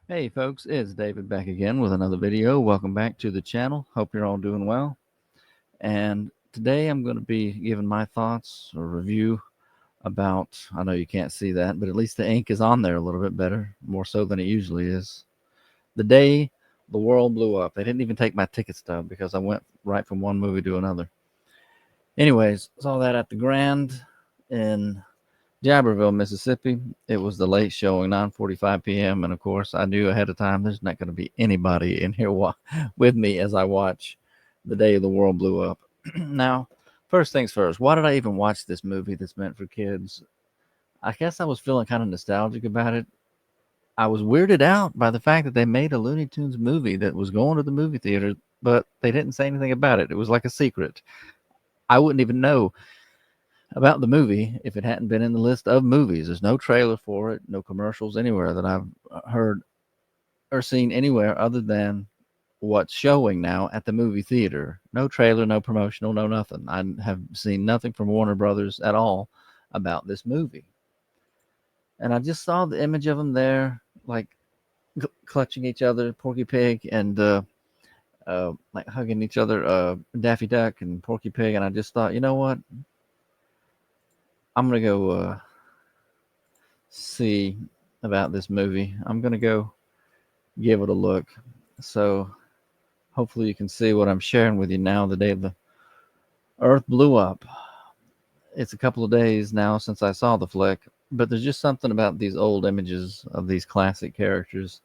Hey folks, it's David back again with another video. Welcome back to the channel. Hope you're all doing well. And today I'm going to be giving my thoughts or review about, I know you can't see that, but at least the ink is on there a little bit better, more so than it usually is. The day the world blew up. They didn't even take my ticket stub because I went right from one movie to another. Anyways, saw that at the Grand in Jabberville, Mississippi. It was the late showing, 9:45 p.m. And of course, I knew ahead of time there's not going to be anybody in here with me as I watch The Day the World Blew Up. Now, first things first, why did I even watch this movie that's meant for kids? I guess I was feeling kind of nostalgic about it. I was weirded out by the fact that they made a Looney Tunes movie that was going to the movie theater, but they didn't say anything about it. It was like a secret. I wouldn't even know about the movie if it hadn't been in the list of movies. There's no trailer for it, no commercials anywhere that I've heard or seen anywhere other than what's showing now at the movie theater. No trailer, no promotional, no nothing. I have seen nothing from Warner Brothers at all about this movie. And I just saw the image of them there, like clutching each other, Porky Pig, and like hugging each other, Daffy Duck and Porky Pig. And I just thought, you know what? I'm gonna go see about this movie. I'm gonna go give it a look. So hopefully you can see what I'm sharing with you now. The day the Earth blew up. It's a couple of days now since I saw the flick, but there's just something about these old images of these classic characters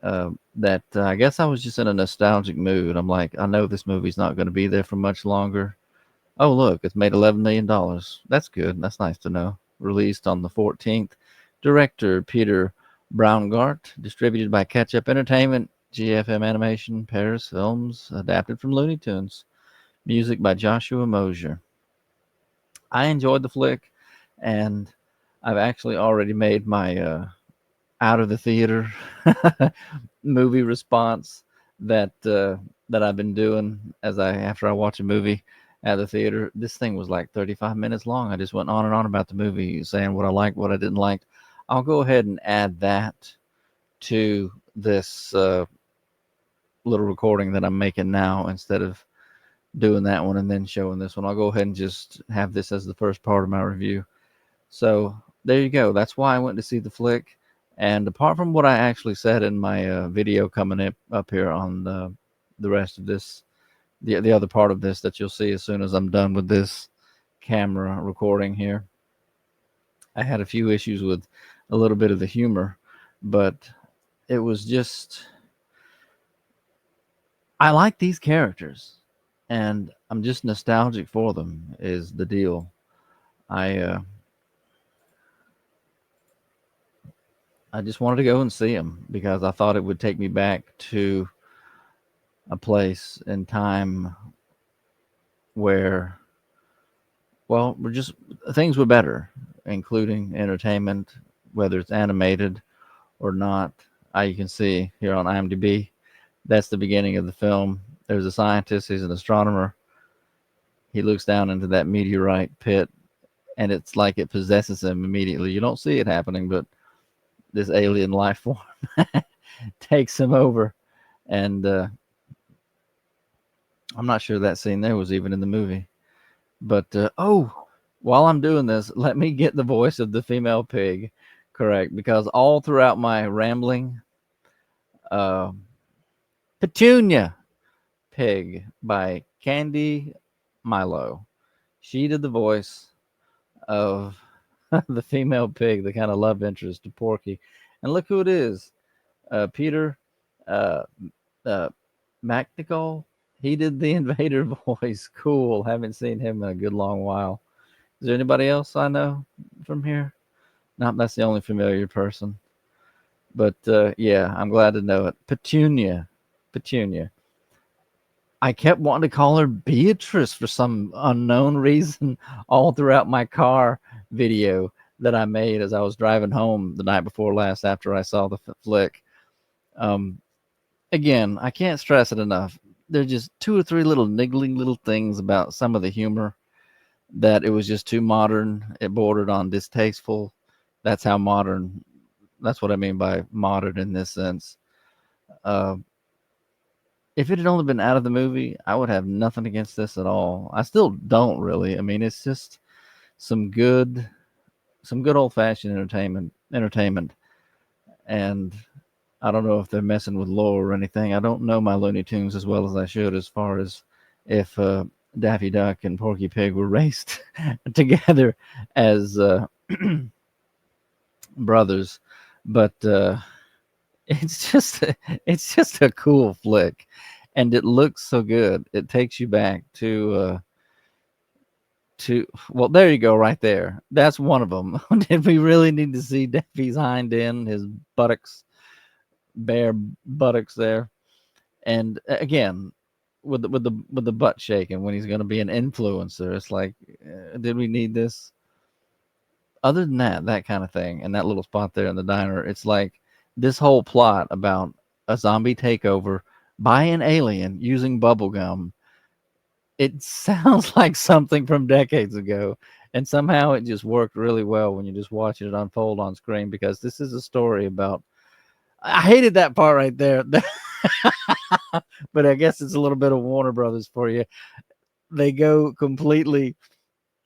that I guess I was just in a nostalgic mood. I'm like, I know this movie's not going to be there for much longer. Oh, look, it's made $11 million. That's good. That's nice to know. Released on the 14th. Director Peter Braungart. Distributed by Catch Up Entertainment, GFM Animation, Paris Films. Adapted from Looney Tunes. Music by Joshua Mosier. I enjoyed the flick, and I've actually already made my out of the theater movie response that I've been doing as I after I watch a movie at the theater. This thing was like 35 minutes long. I just went on and on about the movie, saying what I liked, what I didn't like. I'll go ahead and add that to this little recording that I'm making now instead of doing that one and then showing this one. I'll go ahead and just have this as the first part of my review. So there you go. That's why I went to see the flick. And apart from what I actually said in my video coming up here on the rest of this, the other part of this that you'll see as soon as I'm done with this camera recording here, I had a few issues with a little bit of the humor, but it was just I like these characters, and I'm just nostalgic for them. Is the deal? I I just wanted to go and see them because I thought it would take me back to a place in time where, well, we're just things were better, including entertainment, whether it's animated or not. You can see here on IMDb, that's the beginning of the film. There's a scientist, he's an astronomer. He looks down into that meteorite pit, and it's like it possesses him immediately. You don't see it happening, but this alien life form takes him over. And I'm not sure that scene there was even in the movie. But while I'm doing this, let me get the voice of the female pig correct because all throughout my rambling, uh, Petunia Pig by Candy Milo. She did the voice of the female pig, the kind of love interest to Porky. And look who it is, Peter uh, uh, McNichol. He did the invader voice. Cool. Haven't seen him in a good long while. Is there anybody else I know from here? No, that's the only familiar person. But yeah, I'm glad to know it. Petunia. Petunia. I kept wanting to call her Beatrice for some unknown reason all throughout my car video that I made as I was driving home the night before last after I saw the flick. Um, Again, I can't stress it enough. There's just two or three little niggling little things about some of the humor that it was just too modern. It bordered on distasteful. That's how modern That's what I mean by modern in this sense. Uh, if it had only been out of the movie, I would have nothing against this at all. I still don't really. I mean, it's just some good, some good old fashioned entertainment. And I don't know if they're messing with lore or anything. I don't know my Looney Tunes as well as I should, as far as if Daffy Duck and Porky Pig were raised together as brothers. But it's just it's just a cool flick, and it looks so good. It takes you back to well, there you go, right there. That's one of them. Did we really need to see Daffy's hind end, his buttocks, bare buttocks there? And again, with the butt shaking when he's going to be an influencer, it's like, did we need this? Other than that kind of thing, and that little spot there in the diner, it's like this whole plot about a zombie takeover by an alien using bubblegum. It sounds like something from decades ago, and somehow it just worked really well when you're just watching it unfold on screen, because this is a story about. I hated that part right there. But I guess it's a little bit of Warner Brothers for you. They go completely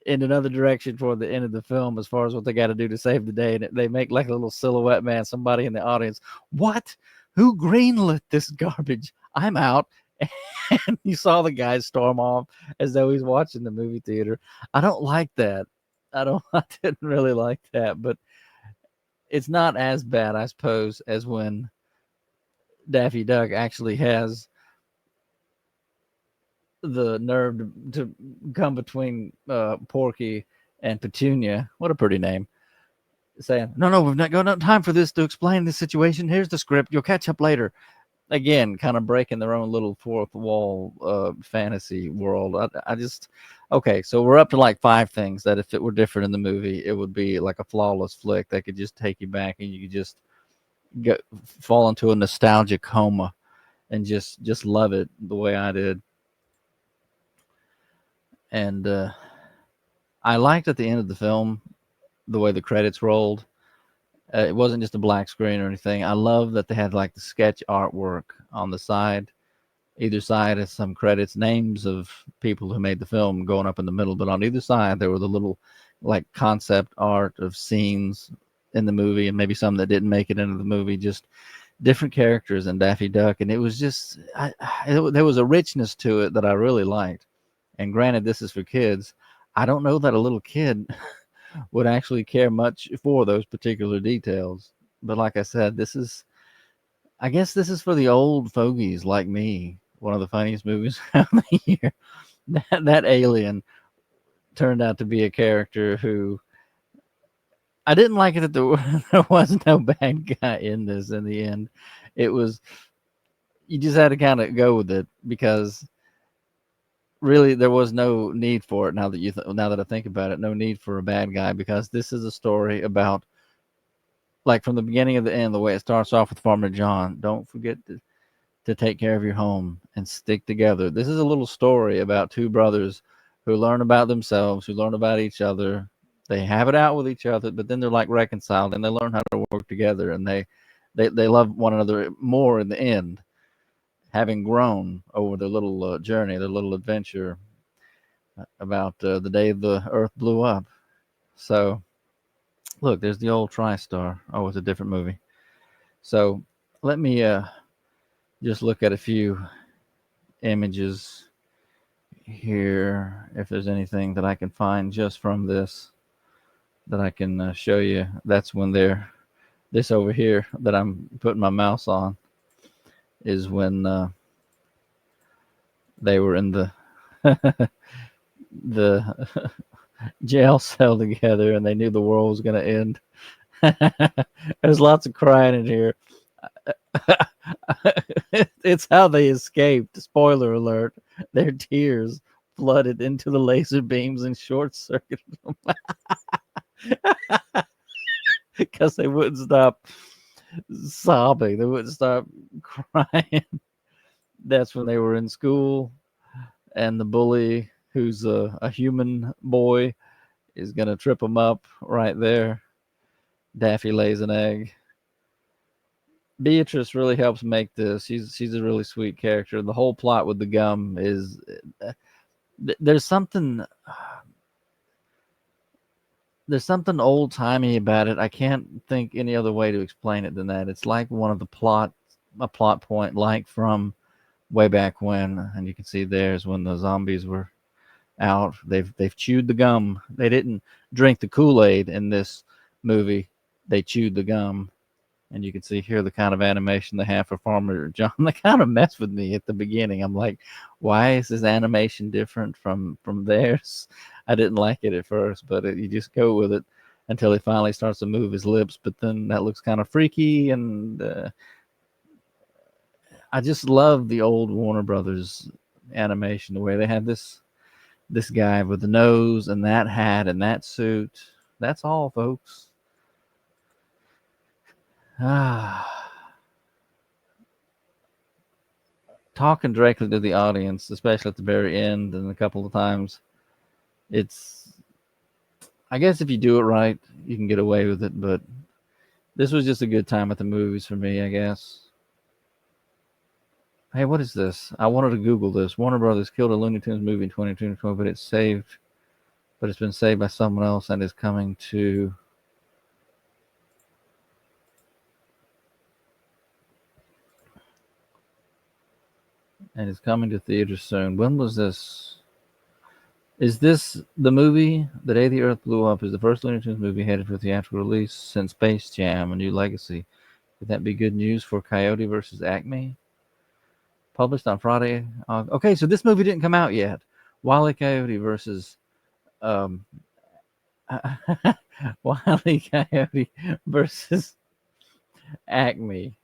in another direction for the end of the film as far as what they got to do to save the day. And they make like a little silhouette man, somebody in the audience. What? Who greenlit this garbage? I'm out. And you saw the guy storm off as though he's watching the movie theater. I don't like that. I didn't really like that, but it's not as bad, I suppose, as when Daffy Duck actually has the nerve to come between Porky and Petunia. What a pretty name. Saying, no, we've not got enough time for this to explain the situation. Here's the script. You'll catch up later. Again, kind of breaking their own little fourth wall fantasy world. I just, okay, so we're up to like 5 things that if it were different in the movie, it would be like a flawless flick that could just take you back and you could just fall into a nostalgic coma and just love it the way I did. And I liked at the end of the film the way the credits rolled. It wasn't just a black screen or anything. I love that they had like the sketch artwork on the side. Either side has some credits, names of people who made the film going up in the middle, but on either side there were the little like concept art of scenes in the movie, and maybe some that didn't make it into the movie, just different characters in Daffy Duck. And it was just there was a richness to it that I really liked. And granted, this is for kids. I don't know that a little kid would actually care much for those particular details. But like I said, I guess this is for the old fogies like me. One of the funniest movies of the year. That alien turned out to be a character who I didn't like it that there was no bad guy in this in the end. It was, you just had to kind of go with it because really there was no need for it. Now that I think about it, no need for a bad guy, because this is a story about, like, from the beginning of the end, the way it starts off with Farmer John. Don't forget to take care of your home and stick together. This is a little story about 2 brothers who learn about themselves, who learn about each other. They have it out with each other, but then they're like reconciled and they learn how to work together, and they love one another more in the end, having grown over their little journey, their little adventure about the day the earth blew up. So, look, there's the old TriStar. Oh, it's a different movie. So, let me just look at a few images here, if there's anything that I can find just from this that I can show you. That's when this over here that I'm putting my mouse on is when they were in the the jail cell together and they knew the world was going to end. There's lots of crying in here. It's how they escaped. Spoiler alert. Their tears flooded into the laser beams and short circuited them because they wouldn't stop sobbing. They wouldn't stop crying. That's when they were in school, and the bully, who's a human boy, is going to trip them up right there. Daffy lays an egg. Beatrice really helps make this. She's a really sweet character. The whole plot with the gum is uh, there's something old timey about it. I can't think any other way to explain it than that. It's like one of a plot point, like from way back when, and you can see there's when the zombies were out. They've chewed the gum. They didn't drink the Kool-Aid in this movie. They chewed the gum. And you can see here the kind of animation they have for Farmer John. They kind of messed with me at the beginning. I'm like, why is this animation different from theirs? I didn't like it at first, but you just go with it until he finally starts to move his lips. But then that looks kind of freaky, and I just love the old Warner Brothers animation. The way they had this guy with the nose and that hat and that suit. That's all, folks. Talking directly to the audience, especially at the very end and a couple of times, it's, I guess if you do it right, you can get away with it, but this was just a good time at the movies for me, I guess. Hey, what is this? I wanted to Google this. Warner Brothers killed a Looney Tunes movie in 2020, but it's been saved by someone else and is coming to theaters soon. When was this? Is this the movie? The Day the Earth Blew Up is the first Looney Tunes movie headed for theatrical release since Space Jam: A New Legacy. Could that be good news for Coyote versus Acme? Published on Friday. Okay, so this movie didn't come out yet. Wile E. Coyote versus Wile E. Coyote versus Acme.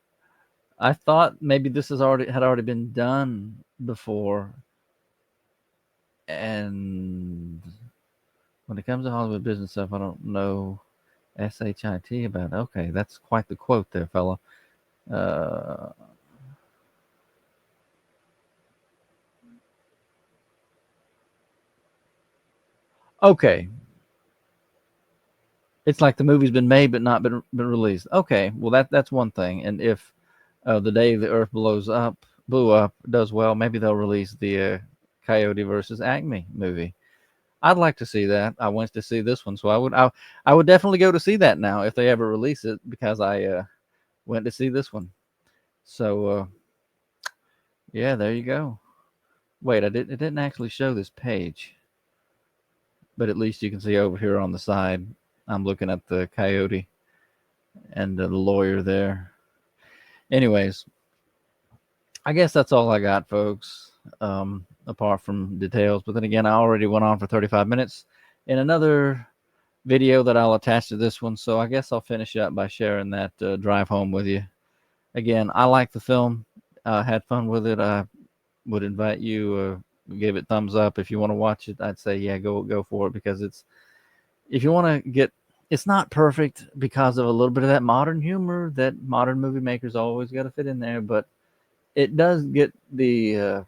I thought maybe this had already been done before. And when it comes to Hollywood business stuff, I don't know SHIT about it. Okay, that's quite the quote there, fella. Okay. It's like the movie's been made but not been released. Okay, well that's one thing. And if The Day the Earth Blew Up does well, maybe they'll release the Coyote versus Acme movie. I'd like to see that. I went to see this one, so I would definitely go to see that now if they ever release it, because I went to see this one. So yeah, there you go. Wait, it didn't actually show this page, but at least you can see over here on the side. I'm looking at the Coyote and the lawyer there. Anyways, I guess that's all I got, folks. Apart from details, but then again, I already went on for 35 minutes in another video that I'll attach to this one, so I guess I'll finish up by sharing that drive home with you. Again, I like the film, had fun with it. I would invite you, give it thumbs up. If you want to watch it, I'd say yeah, go for it, because if you want to get, it's not perfect because of a little bit of that modern humor that modern movie makers always got to fit in there, but it does get the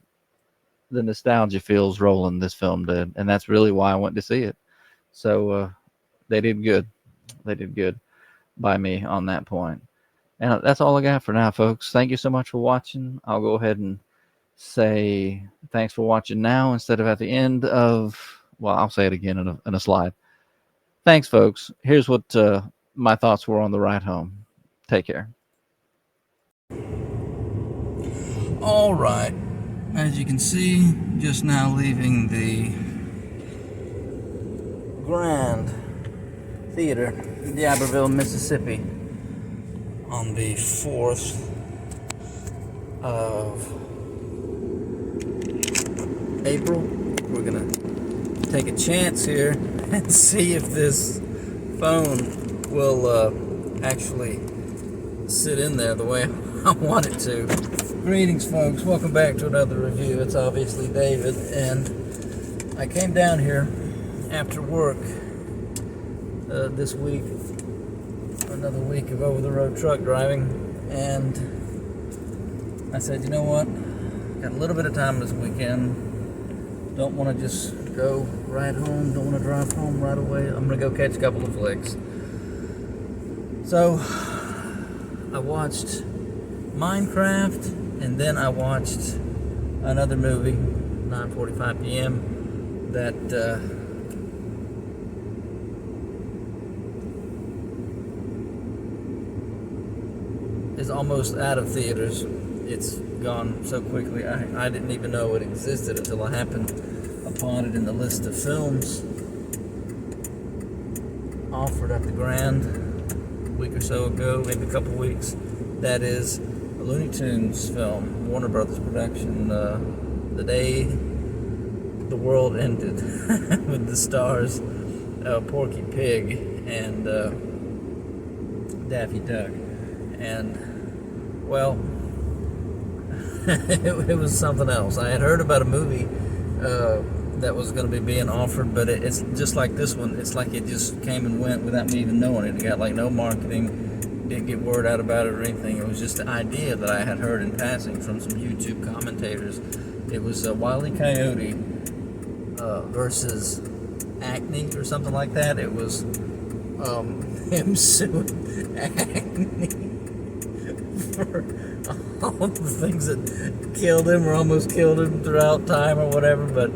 nostalgia feels rolling, this film did, and that's really why I went to see it. So they did good. They did good by me on that point. And that's all I got for now, folks. Thank you so much for watching. I'll go ahead and say thanks for watching now instead of at the end of, well, I'll say it again in a slide. Thanks, folks. Here's what my thoughts were on the ride home. Take care. All right. As you can see, just now leaving the Grand Theater in D'Iberville, Mississippi on the 4th of April. We're going to take a chance here and see if this phone will actually sit in there the way I want it to. Greetings, folks. Welcome back to another review. It's obviously David, and I came down here after work this week, another week of over-the-road truck driving, and I said, you know what? Got a little bit of time this weekend. Don't want to just go right home. Don't want to drive home right away. I'm going to go catch a couple of flicks. So I watched Minecraft, and then I watched another movie, 9:45 p.m. that is almost out of theaters. It's gone so quickly. I didn't even know it existed until I happened upon it in the list of films offered at the Grand a week or so ago, maybe a couple weeks. That is a Looney Tunes film, Warner Brothers production, The Day the World Ended, with the stars Porky Pig and Daffy Duck. And, well, it was something else. I had heard about a movie that was going to be being offered, but it's just like this one. It's like it just came and went without me even knowing it. It got like no marketing, didn't get word out about it or anything. It was just an idea that I had heard in passing from some YouTube commentators. It was Wile E. Coyote versus Acme or something like that. It was him suing Acme for all the things that killed him or almost killed him throughout time or whatever, but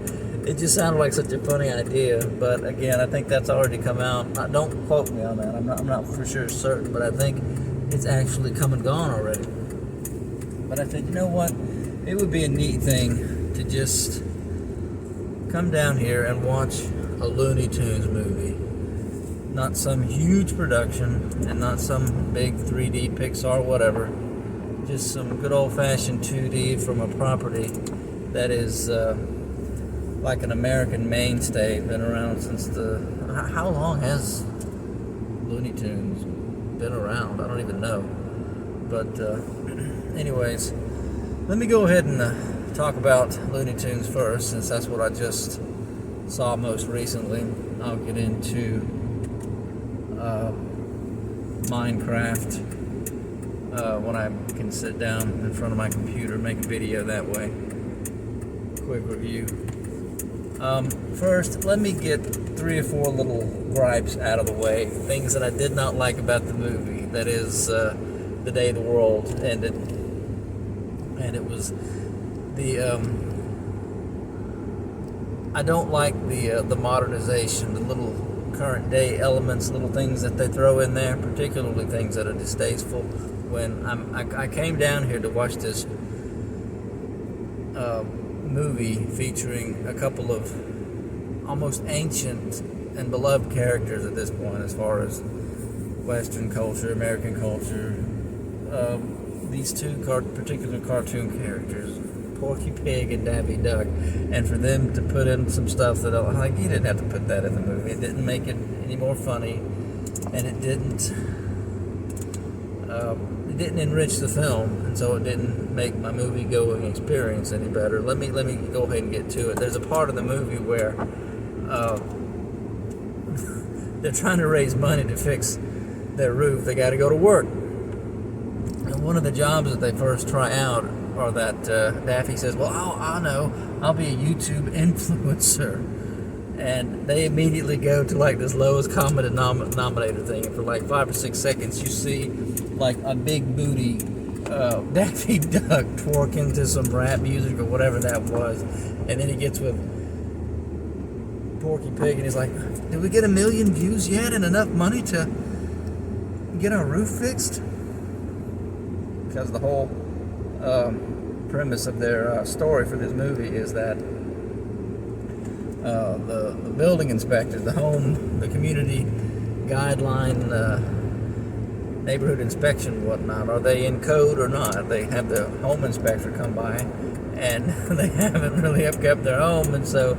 it just sounded like such a funny idea. But again, I think that's already come out. Don't quote me on that. I'm not for sure certain, but I think it's actually come and gone already. But I said, you know what? It would be a neat thing to just come down here and watch a Looney Tunes movie. Not some huge production and not some big 3D Pixar whatever. Just some good old-fashioned 2D from a property that is like an American mainstay. Been around since the... How long has Looney Tunes been around? I don't even know. But anyways, let me go ahead and talk about Looney Tunes first, since that's what I just saw most recently. I'll get into Minecraft when I can sit down in front of my computer, make a video that way. Quick review. First, let me get 3 or 4 little gripes out of the way. Things that I did not like about the movie. That is The Day the World Ended. And it was the... I don't like the modernization, the little current day elements, little things that they throw in there, particularly things that are distasteful. When I came down here to watch this movie featuring a couple of almost ancient and beloved characters at this point, as far as Western culture, American culture. These two particular cartoon characters, Porky Pig and Daffy Duck, and for them to put in some stuff that I'm like, you didn't have to put that in the movie. It didn't make it any more funny, and it didn't enrich the film, and so it didn't make my movie-going experience any better. Let me go ahead and get to it. There's a part of the movie where they're trying to raise money to fix their roof. They got to go to work, and one of the jobs that they first try out, or that Daffy says, well, I know, I'll be a YouTube influencer. And they immediately go to like this lowest common denominator thing. And for like 5 or 6 seconds, you see like a big booty Daffy Duck twerking to some rap music or whatever that was. And then he gets with Porky Pig and he's like, did we get 1 million views yet and enough money to get our roof fixed? Because the whole premise of their story for this movie is that the building inspector, the community guideline, neighborhood inspection, whatnot, are they in code or not? They have the home inspector come by, and they haven't really kept their home, and so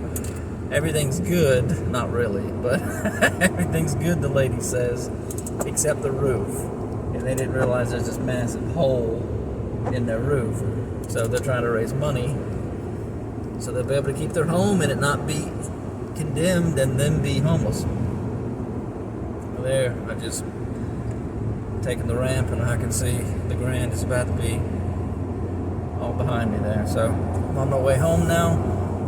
everything's good. Not really, but everything's good, the lady says, except the roof. And they didn't realize there's this massive hole in their roof. So they're trying to raise money so they'll be able to keep their home and it not be condemned and then be homeless. There, I've just taken the ramp and I can see the Grand is about to be all behind me there. So I'm on my way home now.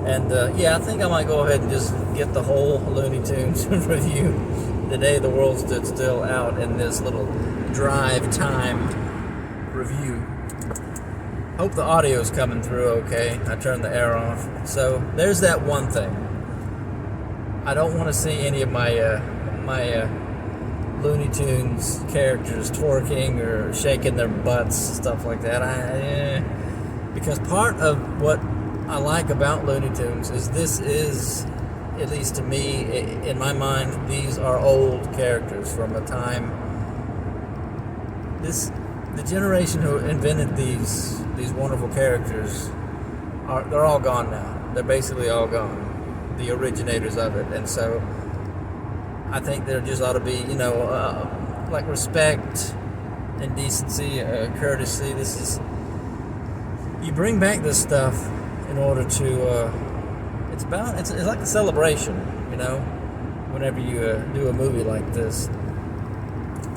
And yeah, I think I might go ahead and just get the whole Looney Tunes review, The Day the World Stood Still, out in this little drive time review. Hope the audio is coming through okay. I turned the air off. So there's that one thing. I don't want to see any of my Looney Tunes characters twerking or shaking their butts, stuff like that. Because part of what I like about Looney Tunes is this is, at least to me, in my mind, these are old characters from a time. The generation who invented these wonderful characters they're all gone now. They're basically all gone, the originators of it, and so I think there just ought to be, like respect and decency, courtesy. You bring back this stuff in order to. It's like a celebration, whenever you do a movie like this,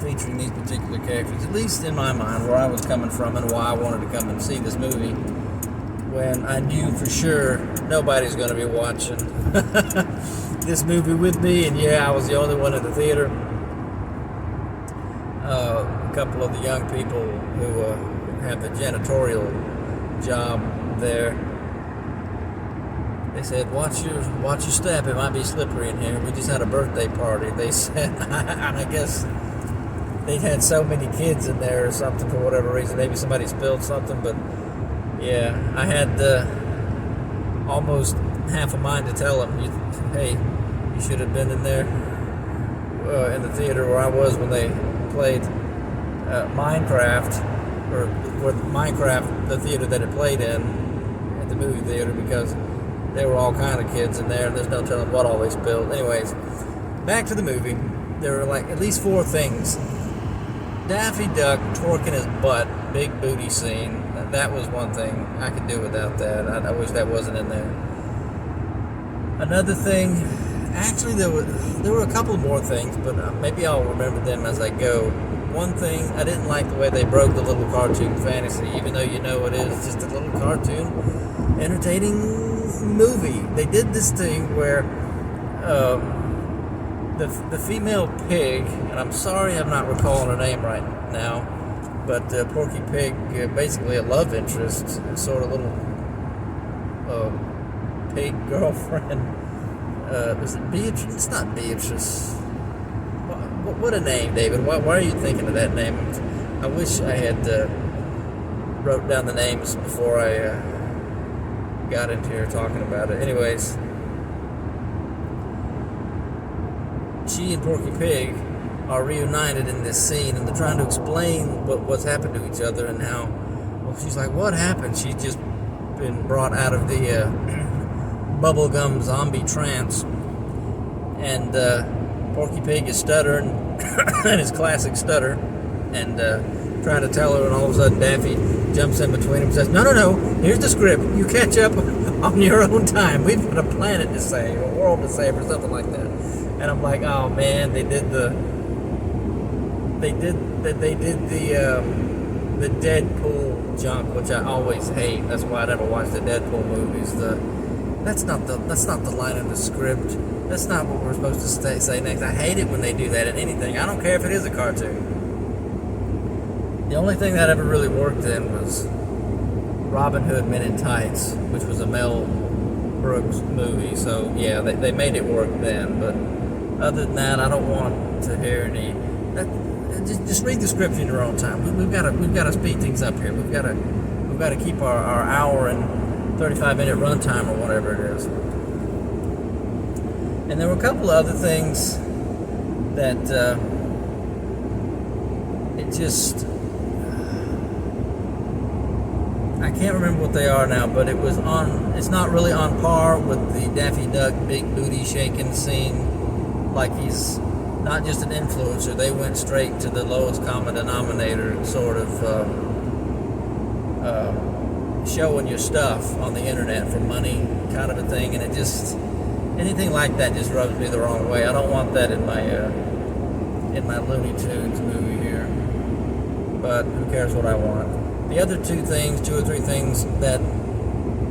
featuring these particular characters, at least in my mind, where I was coming from and why I wanted to come and see this movie, when I knew for sure nobody's going to be watching this movie with me, and I was the only one in the theater. A couple of the young people who have the janitorial job there, they said, watch your step, it might be slippery in here. We just had a birthday party, they said, and I guess they had so many kids in there or something for whatever reason. Maybe somebody spilled something, but I had almost half a mind to tell them, hey, you should have been in there in the theater where I was when they played Minecraft, or Minecraft, the theater that it played in, at the movie theater, because there were all kind of kids in there, and there's no telling what all they spilled. Anyways, back to the movie. There were like at least 4 things. Daffy Duck twerking his butt, big booty scene. That was one thing. I could do without that. I wish that wasn't in there. Another thing, actually there were a couple more things, but maybe I'll remember them as I go. One thing, I didn't like the way they broke the little cartoon fantasy, even though it is just a little cartoon, entertaining movie. They did this thing where the female pig, and I'm sorry I'm not recalling her name right now, but Porky Pig, basically a love interest, sort of little pig girlfriend. Is it Beatrice? It's not Beatrice. What a name, David. Why are you thinking of that name? I wish I had wrote down the names before I got into here talking about it. Anyways, she and Porky Pig are reunited in this scene, and they're trying to explain what's happened to each other and how. Well, she's like, "What happened?" She's just been brought out of the bubblegum zombie trance, and Porky Pig is stuttering, and his classic stutter, and trying to tell her, and all of a sudden Daffy jumps in between them and says, No, here's the script. You catch up on your own time. We've got a planet to save, a world to save, or something like that. And I'm like, oh man, they did the Deadpool junk, which I always hate. That's why I never watch the Deadpool movies. That's not the line of the script. That's not what we're supposed to say next. I hate it when they do that in anything. I don't care if it is a cartoon. The only thing that ever really worked in was Robin Hood Men in Tights, which was a Mel Brooks movie. So yeah, they made it work then. But other than that, I don't want to hear any. Just read the script in your own time. We've got to speed things up here. We've got to keep our hour and 35-minute runtime or whatever it is. And there were a couple of other things that it just. I can't remember what they are now, but it's not really on par with the Daffy Duck big booty shaking scene. Like, he's not just an influencer. They went straight to the lowest common denominator, sort of showing your stuff on the internet for money kind of a thing. And it just, anything like that just rubs me the wrong way. I don't want that in my Looney Tunes movie here. But who cares what I want? The other two or three things that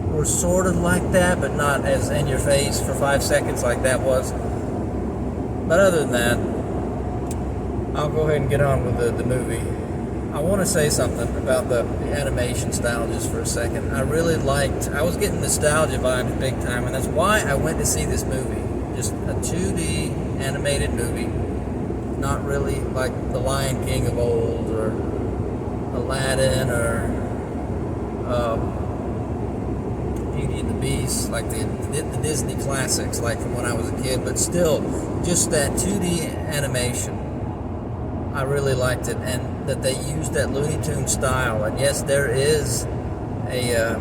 were sort of like that, but not as in your face for 5 seconds like that was. But other than that, I'll go ahead and get on with the movie. I want to say something about the animation style just for a second. I was getting nostalgia vibes big time, and that's why I went to see this movie. Just a 2D animated movie, not really like The Lion King of old, or Aladdin, or Beauty and the Beast, like the Disney classics, like from when I was a kid, but still, just that 2D animation. I really liked it, and that they used that Looney Tune style. And yes, there is a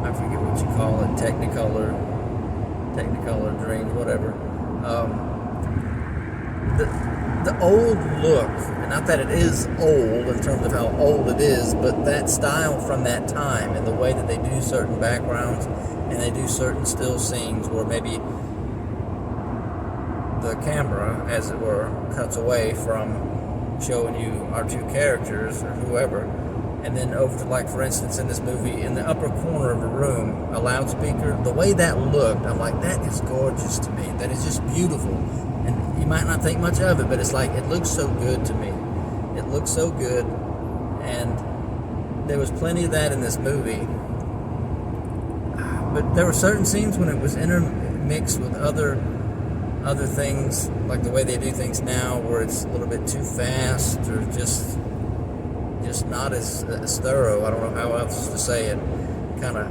I forget what you call it, Technicolor Dreams, whatever. The old look, and not that it is old in terms of how old it is, but that style from that time, and the way that they do certain backgrounds and they do certain still scenes where maybe the camera, as it were, cuts away from showing you our two characters or whoever, and then over to, like, for instance, in this movie, in the upper corner of a room, a loudspeaker, the way that looked, I'm like, that is gorgeous to me. That is just beautiful. And you might not think much of it, but it's like, it looks so good to me. It looks so good, and there was plenty of that in this movie. But there were certain scenes when it was intermixed with other things, like the way they do things now, where it's a little bit too fast, or just not as thorough. I don't know how else to say it. Kind of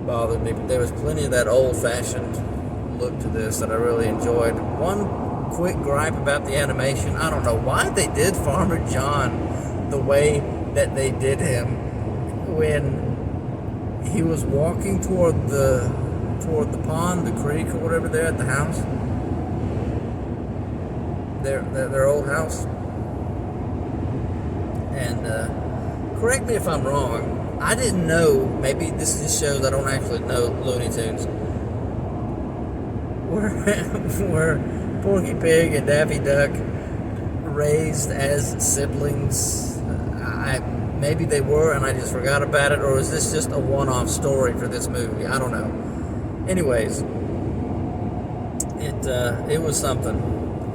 bothered me, but there was plenty of that old-fashioned look to this that I really enjoyed. One quick gripe about the animation: I don't know why they did Farmer John the way that they did him when he was walking toward the pond, the creek, or whatever, there at the house. Their old house. And correct me if I'm wrong, I didn't know, maybe this just shows I don't actually know Looney Tunes, were Porky Pig and Daffy Duck raised as siblings? Maybe they were and I just forgot about it, or is this just a one-off story for this movie? I don't know. Anyways, it was something,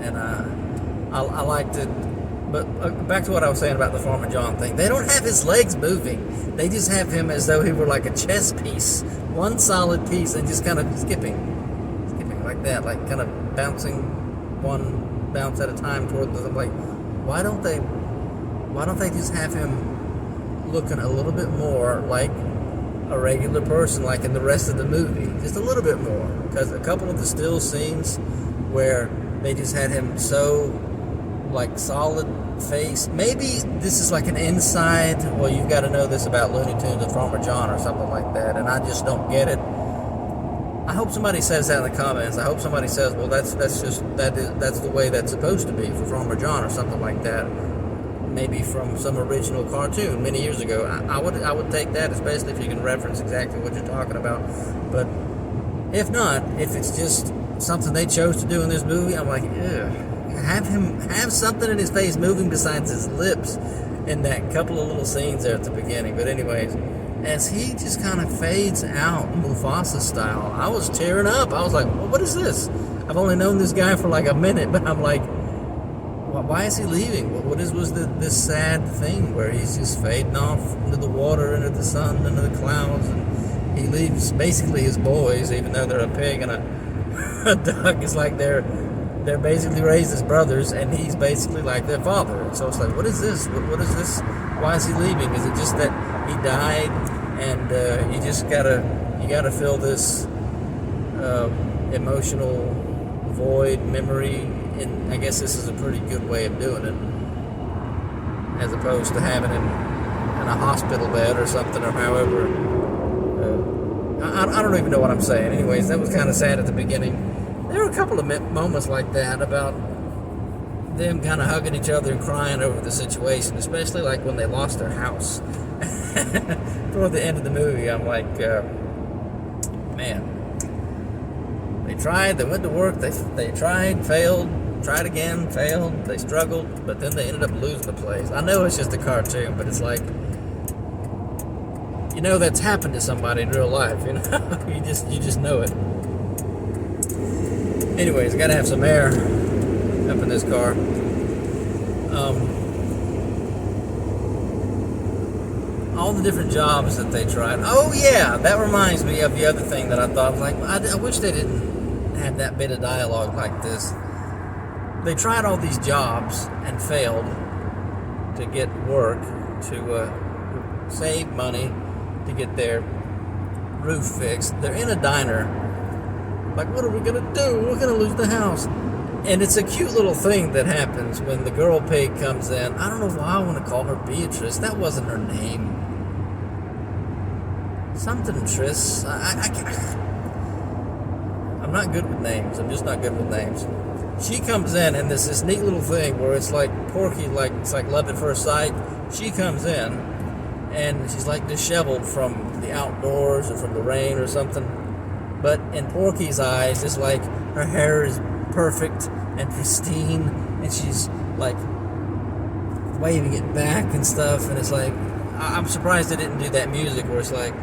and I liked it. But back to what I was saying about the Farmer John thing. They don't have his legs moving. They just have him as though he were like a chess piece, one solid piece, and just kind of skipping like that, like kind of bouncing one bounce at a time toward the. I'm like, why don't they just have him looking a little bit more like a regular person, like in the rest of the movie, just a little bit more? Because a couple of the still scenes where they just had him so like solid face. Maybe this is like an inside, well, you've got to know this about Looney Tunes and Farmer John or something like that, and I just don't get it. I hope somebody says that in the comments. I hope somebody says, well, that's the way that's supposed to be for Farmer John or something like that. Maybe from some original cartoon many years ago. I would take that, especially if you can reference exactly what you're talking about. But if not, if it's just something they chose to do in this movie, I'm like, ugh. Have something in his face moving besides his lips in that couple of little scenes there at the beginning. But anyways, as he just kind of fades out Mufasa style, I was tearing up. I was like, well, what is this? I've only known this guy for like a minute, but I'm like, why is he leaving? Was this sad thing where he's just fading off into the water, into the sun, into the clouds, and he leaves basically his boys, even though they're a pig and a duck. It's like they're basically raised as brothers, and he's basically like their father. So it's like, what is this? What is this? Why is he leaving? Is it just that he died, and you gotta fill this emotional void memory? And I guess this is a pretty good way of doing it, as opposed to having him in a hospital bed or something, or however. I don't even know what I'm saying. Anyways, that was kind of sad at the beginning. There were a couple of moments like that about them kind of hugging each other and crying over the situation, especially like when they lost their house. Toward the end of the movie, I'm like, man, they tried, they went to work, they tried, failed, tried again, failed, they struggled, but then they ended up losing the place. I know it's just a cartoon, but it's like, you know, that's happened to somebody in real life, you know? you just know it. Anyways, I gotta have some air up in this car. all the different jobs that they tried. Oh yeah, that reminds me of the other thing that I thought was like, I wish they didn't have that bit of dialogue like this. They tried all these jobs and failed to get work, to save money, to get their roof fixed. They're in a diner. Like, what are we gonna do? We're gonna lose the house. And it's a cute little thing that happens when the girl pig comes in. I don't know why I want to call her Beatrice. That wasn't her name. Something Triss. I'm not good with names. I'm just not good with names. She comes in, and there's this neat little thing where it's like Porky, like it's like love at first sight. She comes in, and she's like disheveled from the outdoors or from the rain or something. But in Porky's eyes, it's like her hair is perfect and pristine, and she's like waving it back and stuff. And it's like, I'm surprised they didn't do that music where it's like,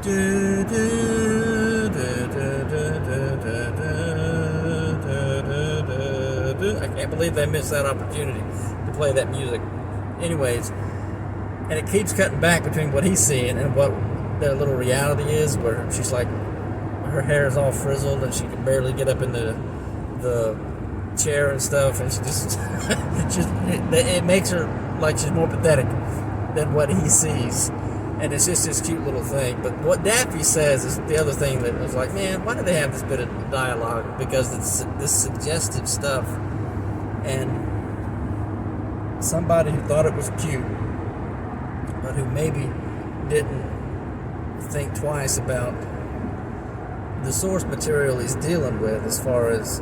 do, do, do, do, do, do, do. I can't believe they missed that opportunity to play that music. Anyways, and it keeps cutting back between what he's seeing and what their little reality is, where she's like, her hair is all frizzled and she can barely get up in the chair and stuff, and she just, it makes her like she's more pathetic than what he sees. And it's just this cute little thing. But what Daffy says is the other thing that was like, man, why do they have this bit of dialogue? Because it's this suggestive stuff. And somebody who thought it was cute, but who maybe didn't think twice about the source material he's dealing with, as far as,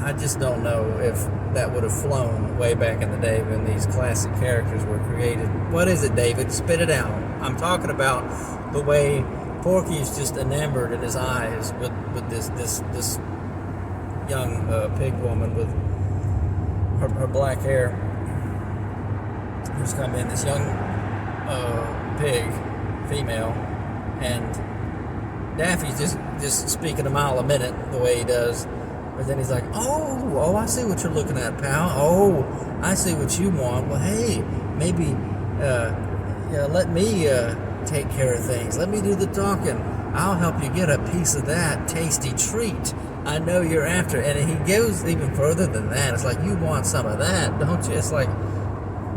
I just don't know if that would have flown way back in the day when these classic characters were created. What is it, David? Spit it out. I'm talking about the way Porky's just enamored in his eyes with this young pig woman with her black hair who's come in, this young pig female, and Daffy's just speaking a mile a minute the way he does. But then he's like, oh, I see what you're looking at, pal. Oh, I see what you want. Well, hey, maybe let me take care of things. Let me do the talking. I'll help you get a piece of that tasty treat I know you're after. And he goes even further than that. It's like, you want some of that, don't you? It's like,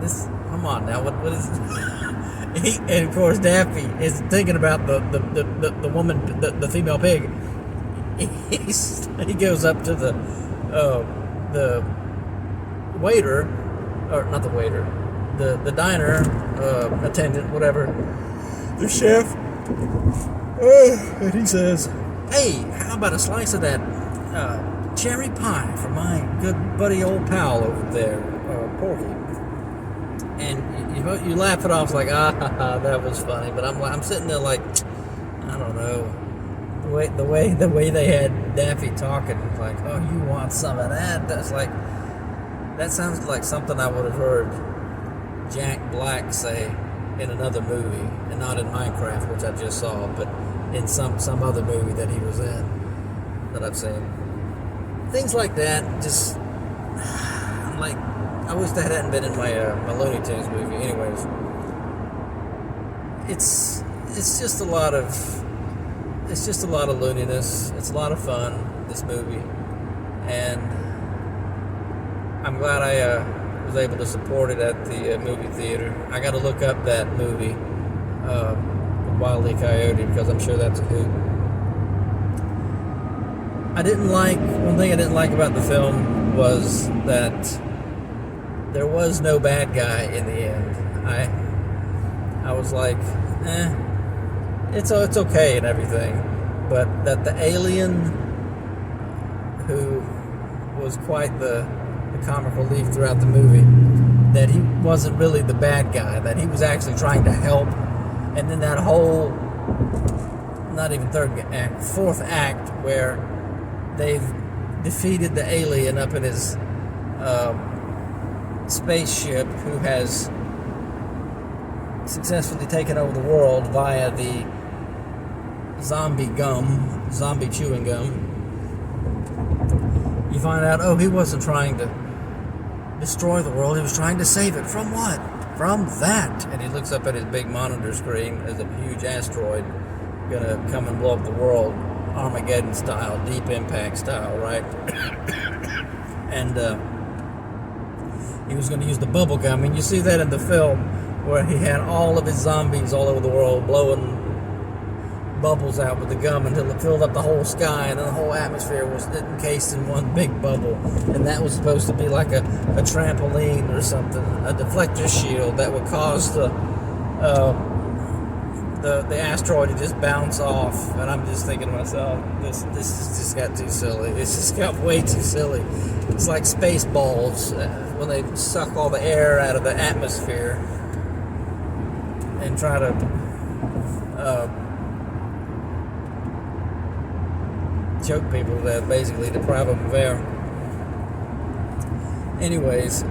this, come on now, what is it? And of course, Daffy is thinking about the woman, the female pig. He goes up to the waiter, or not the waiter, the diner attendant, whatever, the chef, and he says, "Hey, how about a slice of that cherry pie for my good buddy, old pal over there, Porky?" And you laugh it off like, that was funny, but I'm sitting there like, I don't know. The way they had Daffy talking, like, oh, you want some of that? That's like, that sounds like something I would have heard Jack Black say in another movie, and not in Minecraft, which I just saw, but in some other movie that he was in that I've seen. Things like that, just, I'm like, I wish that hadn't been in my Looney Tunes movie. Anyways, it's just a lot of. It's just a lot of looniness. It's a lot of fun, this movie. And I'm glad I was able to support it at the movie theater. I got to look up that movie, Wile E. Coyote, because I'm sure that's a hoot. One thing I didn't like about the film was that there was no bad guy in the end. I was like, it's okay and everything, but that the alien, who was quite the comic relief throughout the movie, that he wasn't really the bad guy, that he was actually trying to help. And then that whole, not even fourth act, where they've defeated the alien up in his spaceship, who has successfully taken over the world via the zombie chewing gum. You find out, he wasn't trying to destroy the world, he was trying to save it. From what? from that, and he looks up at his big monitor screen, as a huge asteroid gonna come and blow up the world, Armageddon style, Deep Impact style, right? And he was going to use the bubble gum, and you see that in the film where he had all of his zombies all over the world blowing bubbles out with the gum until it filled up the whole sky, and then the whole atmosphere was encased in one big bubble. And that was supposed to be like a trampoline or something, a deflector shield that would cause the asteroid to just bounce off. And I'm just thinking to myself, this has just got too silly. It's just got way too silly. It's like Spaceballs when they suck all the air out of the atmosphere and try to choke people to death, basically deprive them of air. Anyways,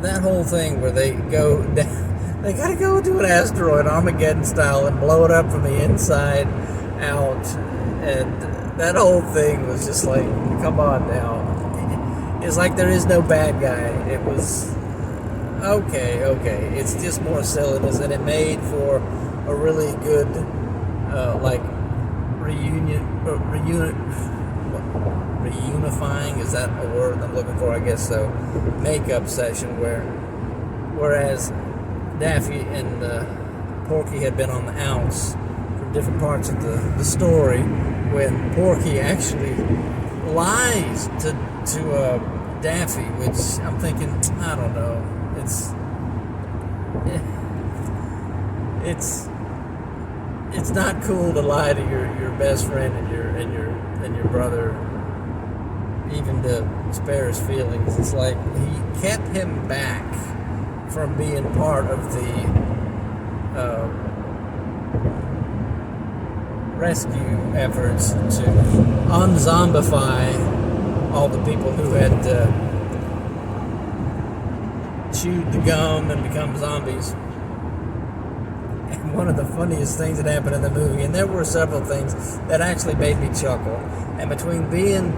that whole thing where they go down, they gotta go into an asteroid Armageddon style and blow it up from the inside out, and that whole thing was just like, come on now. It's like there is no bad guy. It was okay. It's just more silliness, and it made for a really good like reunifying, is that a word I'm looking for? I guess so. Makeup session whereas Daffy and Porky had been on the outs from different parts of the story, when Porky actually lies to Daffy, which I'm thinking, I don't know, it's not cool to lie to your best friend and your brother, even to spare his feelings. It's like he kept him back from being part of the rescue effords to unzombify all the people who had chewed the gum and become zombies. And one of the funniest things that happened in the movie, and there were several things that actually made me chuckle, and between being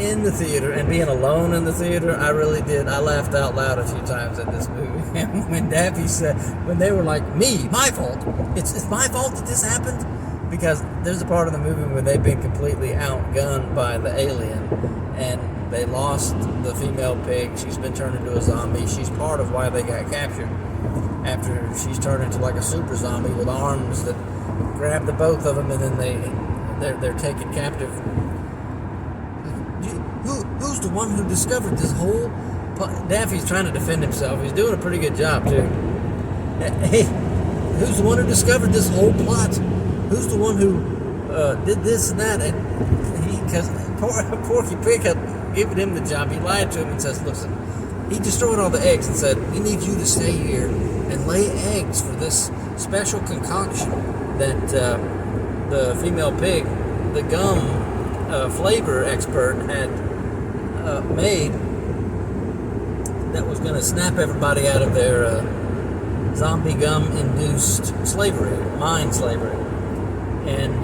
in the theater and being alone in the theater, I really did. I laughed out loud a few times at this movie. And when Daffy said, when they were like, my fault, it's my fault that this happened, because there's a part of the movie where they've been completely outgunned by the alien, and they lost the female pig. She's been turned into a zombie. She's part of why they got captured, after she's turned into like a super zombie with arms that grab the both of them, and then they're taken captive. Who's the one who discovered this whole... Daffy's trying to defend himself. He's doing a pretty good job, too. Hey, who's the one who discovered this whole plot? Who's the one who did this and that? And because Porky Pig had given him the job, he lied to him and says, listen, he destroyed all the eggs and said, we need you to stay here and lay eggs for this special concoction that the female pig, the gum flavor expert, had made, that was going to snap everybody out of their zombie gum induced slavery, mind slavery. And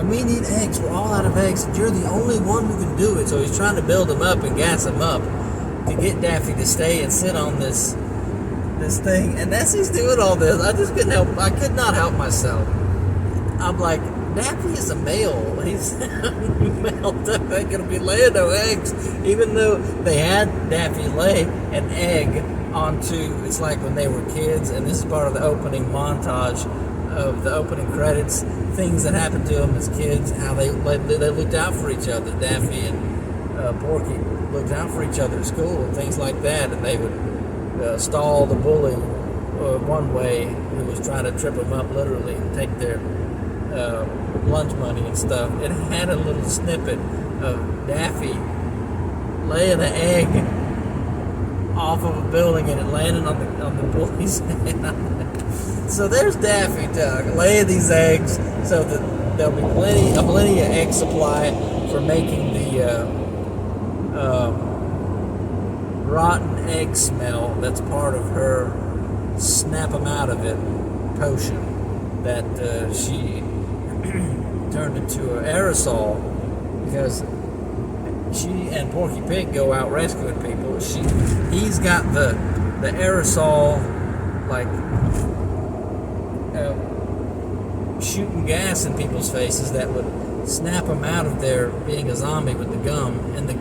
we need eggs. We're all out of eggs. You're the only one who can do it. So he's trying to build them up and gas them up to get Daffy to stay and sit on this thing. And as he's doing all this, I could not help myself. I'm like, Daffy is a male. He's male. They ain't gonna be laying no eggs. Even though they had Daffy lay an egg onto, it's like when they were kids, and this is part of the opening montage of the opening credits, things that happened to them as kids, how they looked out for each other. Daffy and Porky looked out for each other at school and things like that, and they would stall the bully one way who was trying to trip them up literally and take their lunch money and stuff. It had a little snippet of Daffy laying an egg off of a building and it landed on the bully's head. So there's Daffy Duck laying these eggs so that there'll be plenty of egg supply for making the rotten egg smell that's part of her snap 'em out of it potion that she turned into an aerosol, because she and Porky Pig go out rescuing people. He's got the the aerosol, like shooting gas in people's faces that would snap them out of their being a zombie with the gum, and the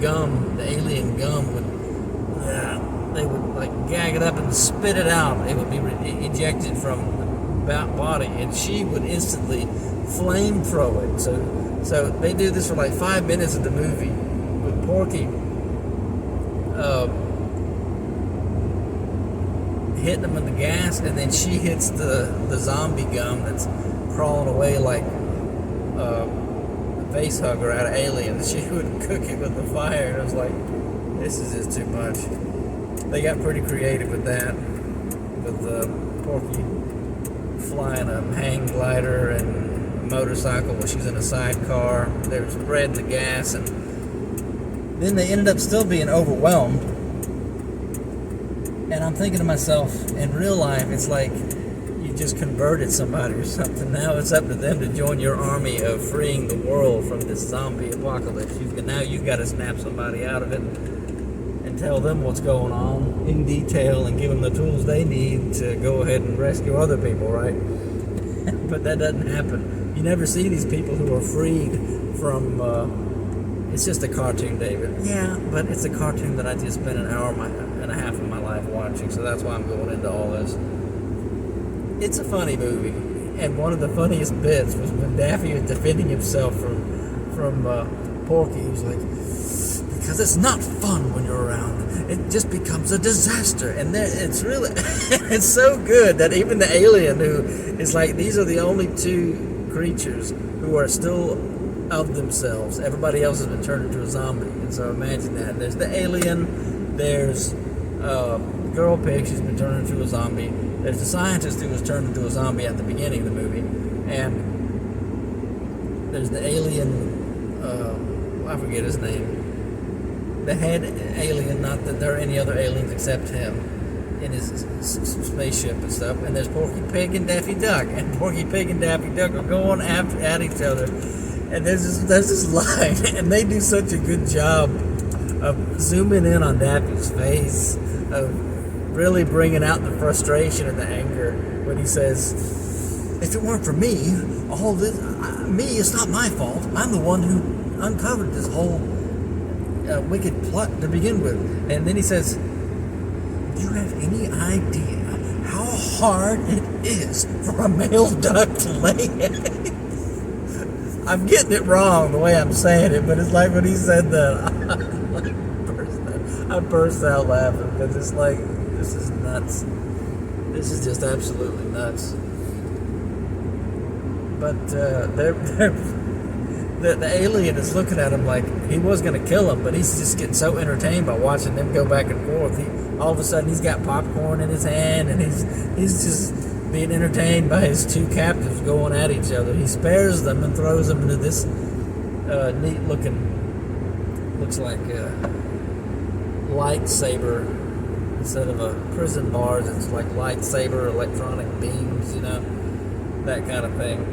alien gum would, they would like gag it up and spit it out. It would be ejected from the body, and she would instantly flamethrow it. So they do this for like 5 minutes of the movie with Porky hitting them with the gas, and then she hits the zombie gum that's crawling away like a face hugger out of Alien. She would cook it with the fire, and I was like, this is just too much. They got pretty creative with that, with Porky flying a hang glider and a motorcycle while she's in a sidecar. They were spreading the gas, and then they ended up still being overwhelmed. And I'm thinking to myself, in real life, it's like you just converted somebody or something. Now it's up to them to join your army of freeing the world from this zombie apocalypse. Now you've got to snap somebody out of it and tell them what's going on in detail and give them the tools they need to go ahead and rescue other people, right? But that doesn't happen. You never see these people who are freed from... it's just a cartoon, David. Yeah, but it's a cartoon that I just spent an hour and a half of my life watching, so that's why I'm going into all this. It's a funny movie, and one of the funniest bits was when Daffy was defending himself from Porky. He was like, because it's not fun when you're around. It just becomes a disaster. And it's really, it's so good that even the alien, who is like, these are the only two creatures who are still of themselves. Everybody else has been turned into a zombie. And so imagine that. There's the alien, there's Girl Pig, she's been turned into a zombie. There's the scientist who was turned into a zombie at the beginning of the movie. And there's the alien, I forget his name. The head alien, not that there are any other aliens except him in his spaceship and stuff. And there's Porky Pig and Daffy Duck. And Porky Pig and Daffy Duck are going at each other. And there's this line, and they do such a good job of zooming in on Daffy's face, of really bringing out the frustration and the anger when he says, if it weren't for me, all this, it's not my fault. I'm the one who uncovered this whole wicked plot to begin with. And then he says, do you have any idea how hard it is for a male duck to lay eggs? I'm getting it wrong the way I'm saying it, but it's like when he said that, I burst out laughing, because it's like, this is nuts. This is just absolutely nuts. But the alien is looking at him like he was going to kill him, but he's just getting so entertained by watching them go back and forth. All of a sudden, he's got popcorn in his hand, and he's just being entertained by his two captives going at each other. He spares them and throws them into this neat looking, looks like a lightsaber instead of a prison bars. It's like lightsaber, electronic beams, that kind of thing.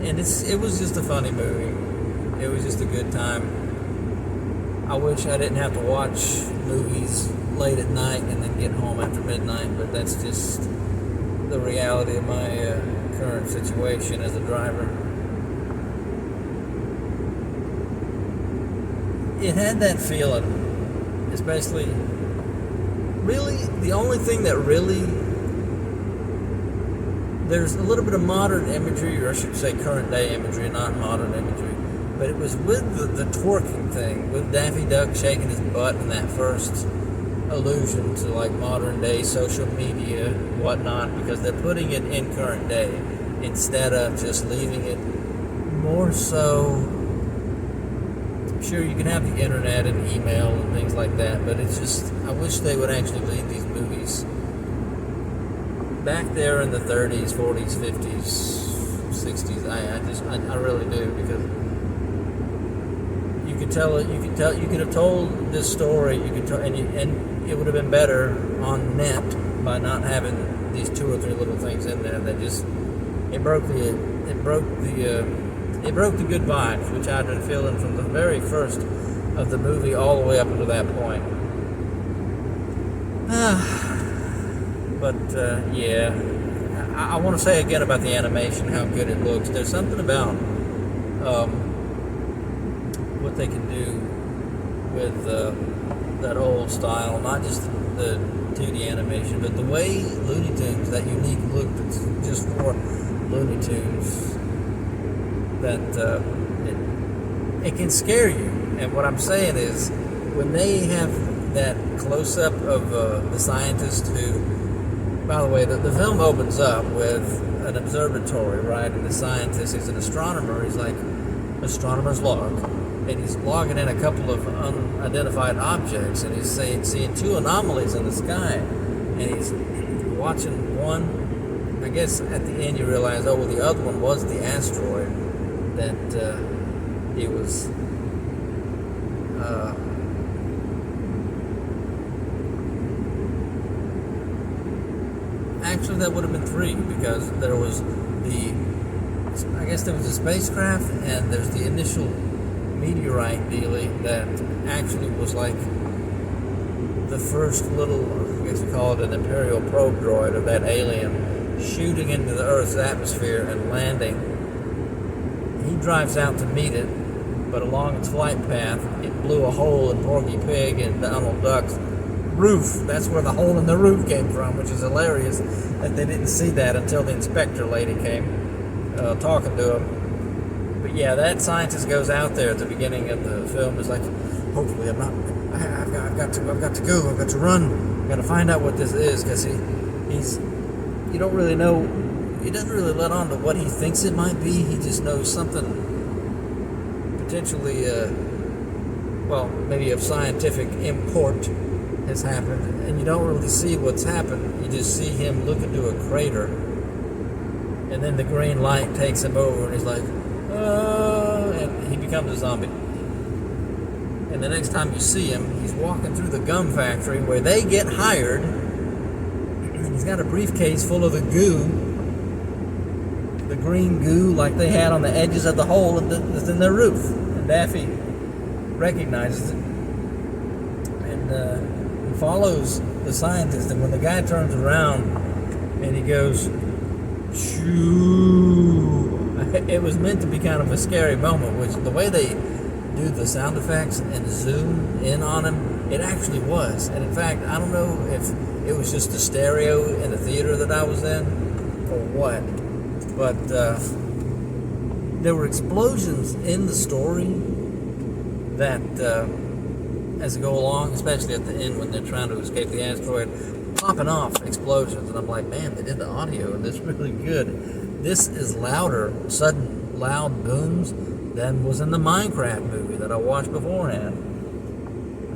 And it was just a funny movie. It was just a good time. I wish I didn't have to watch movies late at night and then get home after midnight, but that's just the reality of my current situation as a driver. It had that feeling, especially, really, the only thing that really, there's a little bit of modern imagery, or I should say current day imagery, not modern imagery, but it was with the twerking thing, with Daffy Duck shaking his butt in that first allusion to like modern day social media, whatnot, because they're putting it in current day instead of just leaving it more so. Sure, you can have the internet and email and things like that, but it's just, I wish they would actually leave these movies back there in the 30s, 40s, 50s, 60s. I really do, because you could have told this story, and it would have been better on net by not having these two or three little things in there that just, it broke the good vibes, which I'd been feeling from the very first of the movie all the way up until that point. But yeah, I want to say again about the animation, how good it looks. There's something about what they can do with that old style, not just the 2D animation, but the way Looney Tunes, that unique look that's just for Looney Tunes, that it can scare you. And what I'm saying is, when they have that close-up of the scientist who, by the way, the film opens up with an observatory, right? And the scientist, he's an astronomer, he's like astronomer's log, and he's logging in a couple of unidentified objects, and he's seeing two anomalies in the sky, and he's watching one. I guess at the end you realize, oh, well, the other one was the asteroid that he was actually, that would have been three, because there was I guess there was a spacecraft, and there's the initial meteorite dealing that actually was like the first little, I guess you call it an Imperial probe droid of that alien shooting into the Earth's atmosphere and landing. He drives out to meet it, but along its flight path, it blew a hole in Porky Pig and Donald Duck's roof. That's where the hole in the roof came from, which is hilarious that they didn't see that until the inspector lady came talking to him. But yeah, that scientist goes out there at the beginning of the film, is like, hopefully I've got to go, I've got to run, I've got to find out what this is, because you don't really know, he doesn't really let on to what he thinks it might be. He just knows something potentially well, maybe of scientific import has happened, and you don't really see what's happened. You just see him look into a crater, and then the green light takes him over, and he's like, oh, and he becomes a zombie. And the next time you see him, he's walking through the gum factory where they get hired, and he's got a briefcase full of the goo, the green goo like they had on the edges of the hole that's in their roof. And Daffy recognizes it, and he follows the scientist, and when the guy turns around and he goes, shoo, it was meant to be kind of a scary moment, which the way they do the sound effects and zoom in on him, it actually was. And in fact, I don't know if it was just the stereo in the theater that I was in or what, but there were explosions in the story that as they go along, especially at the end when they're trying to escape the asteroid, popping off explosions, and I'm like, man, they did the audio and it's really good. This is louder, sudden loud booms, than was in the Minecraft movie that I watched beforehand.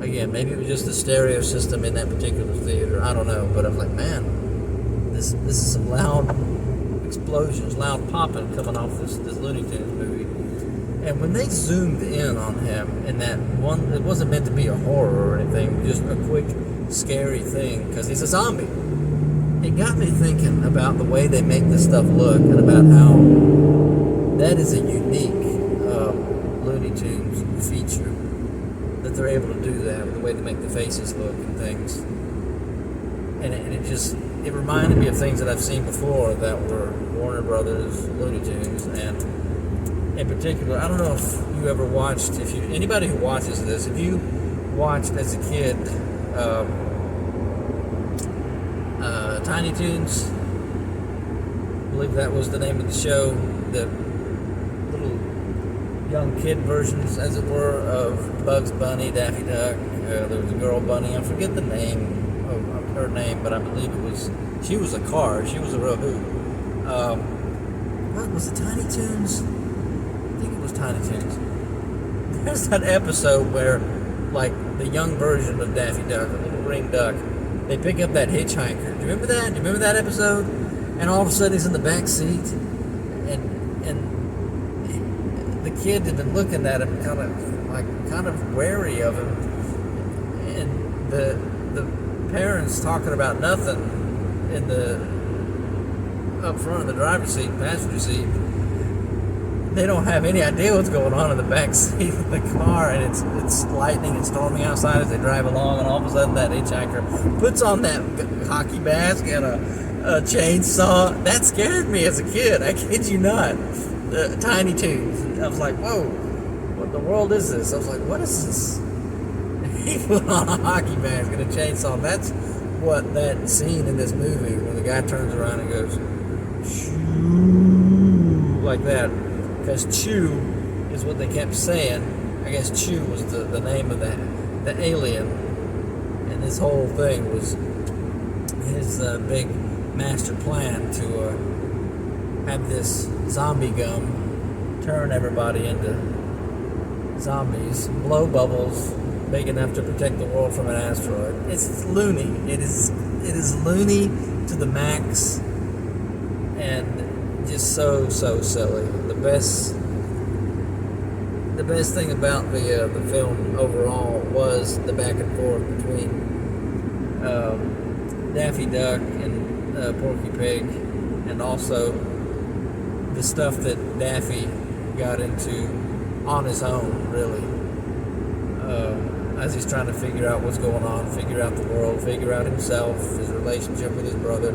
Again, maybe it was just the stereo system in that particular theater, I don't know, but I was like, man, this is some loud explosions, loud popping coming off this Looney Tunes movie. And when they zoomed in on him in that one, it wasn't meant to be a horror or anything, just a quick, scary thing, because he's a zombie. It got me thinking about the way they make this stuff look, and about how that is a unique Looney Tunes feature, that they're able to do that with the way they make the faces look and things. And it reminded me of things that I've seen before that were Warner Brothers Looney Tunes, and in particular, I don't know if you ever watched, anybody who watches this, if you watched as a kid Tiny Toons, I believe that was the name of the show, the little young kid versions, as it were, of Bugs Bunny, Daffy Duck, there was a girl bunny, I forget the name of her name, but I believe she was a car, she was a real hoot. What was it, Tiny Toons? I think it was Tiny Toons. There's that episode where, like, the young version of Daffy Duck, the little green duck, they pick up that hitchhiker. Do you remember that? Do you remember that episode? And all of a sudden he's in the back seat, and the kid had been looking at him kind of wary of him, and the parents talking about nothing in the up front of the driver's seat, passenger seat. they don't have any idea what's going on in the back seat of the car, and it's lightning and storming outside as they drive along, and all of a sudden that hitchhiker puts on that hockey mask and a chainsaw. That scared me as a kid. I kid you not. The Tiny Toons. I was like, whoa, what in the world is this? I was like, what is this? He put on a hockey mask and a chainsaw. That's what that scene in this movie when the guy turns around and goes, shoo, like that. Because Chew is what they kept saying. I guess Chew was the name of the alien. And this whole thing was his big master plan to have this zombie gum turn everybody into zombies, blow bubbles big enough to protect the world from an asteroid. It's loony. It is loony to the max, and just so silly. The best thing about the film overall was the back and forth between Daffy Duck and Porky Pig, and also the stuff that Daffy got into on his own, really. As he's trying to figure out what's going on, figure out the world, figure out himself, his relationship with his brother,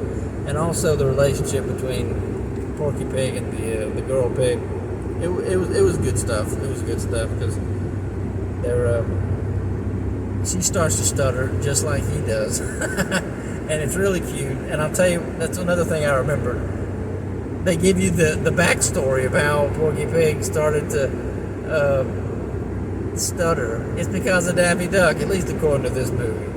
and also the relationship between Porky Pig and the girl pig. It was good stuff. It was good stuff because she starts to stutter just like he does, and it's really cute. And I'll tell you, that's another thing I remember. They give you the backstory of how Porky Pig started to stutter. It's because of Daffy Duck, at least according to this movie.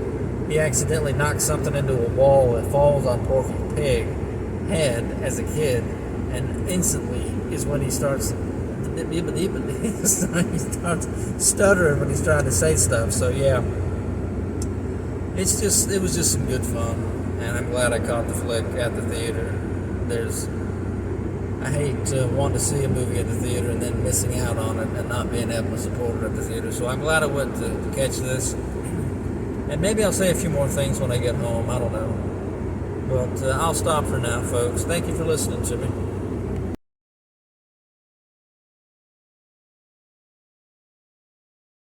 He accidentally knocks something into a wall that falls on Porky Pig head as a kid, and instantly is when he starts he starts stuttering when he's trying to say stuff. So yeah, it was just some good fun, and I'm glad I caught the flick at the theater. I hate wanting to see a movie at the theater and then missing out on it and not being able to support it at the theater. So I'm glad I went to catch this. And maybe I'll say a few more things when I get home. I don't know. But I'll stop for now, folks. Thank you for listening to me.